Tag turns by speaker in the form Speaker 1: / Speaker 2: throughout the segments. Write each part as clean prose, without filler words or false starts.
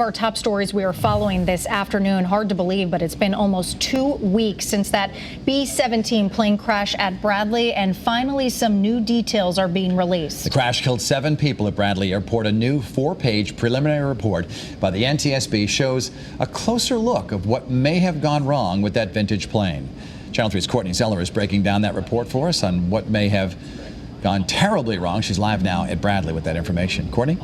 Speaker 1: Our top stories we are following this afternoon. Hard to believe, but it's been almost 2 weeks since that B-17 plane crash at Bradley, and finally some new details are being released.
Speaker 2: The crash killed 7 people at Bradley Airport. A new 4-page preliminary report by the NTSB shows a closer look of what may have gone wrong with that vintage plane. Channel 3's Courtney Zeller is breaking down that report for us on what may have gone terribly wrong. She's live now at Bradley with that information. Courtney?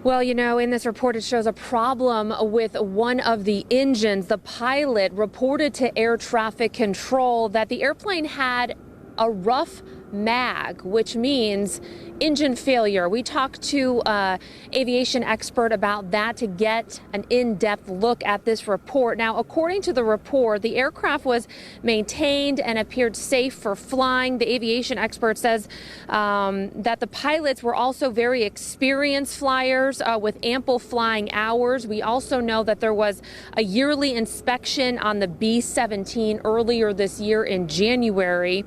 Speaker 3: Well, you know, in this report, it shows a problem with one of the engines. The pilot reported to air traffic control that the airplane had a rough mag, which means engine failure. We talked to an aviation expert about that to get an in-depth look at this report. Now, according to the report, the aircraft was maintained and appeared safe for flying. The aviation expert says that the pilots were also very experienced flyers with ample flying hours. We also know that there was a yearly inspection on the B-17 earlier this year in January.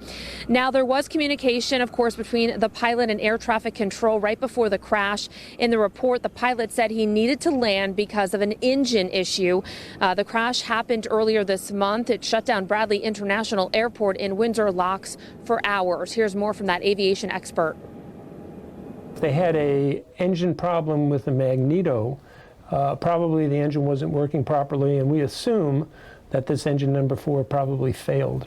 Speaker 3: Now, there was communication, of course, between the pilot and air traffic control right before the crash. In the report, the pilot said he needed to land because of an engine issue. The crash happened earlier this month. It shut down Bradley International Airport in Windsor Locks for hours. Here's more from that aviation expert.
Speaker 4: They had an engine problem with the magneto. Probably the engine wasn't working properly, and we assume that this engine number 4 probably failed.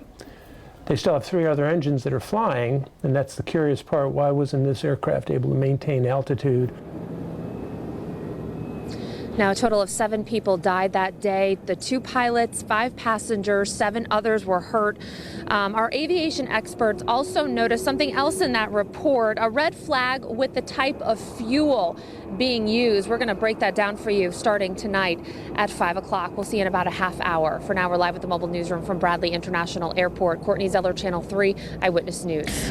Speaker 4: They still have 3 other engines that are flying, and that's the curious part. Why wasn't this aircraft able to maintain altitude?
Speaker 3: Now, a total of 7 people died that day. The 2 pilots, 5 passengers, 7 others were hurt. Our aviation experts also noticed something else in that report, a red flag with the type of fuel being used. We're going to break that down for you starting tonight at 5 o'clock. We'll see you in about a half hour. For now, we're live at the mobile newsroom from Bradley International Airport. Courtney Zeller, Channel 3 Eyewitness News.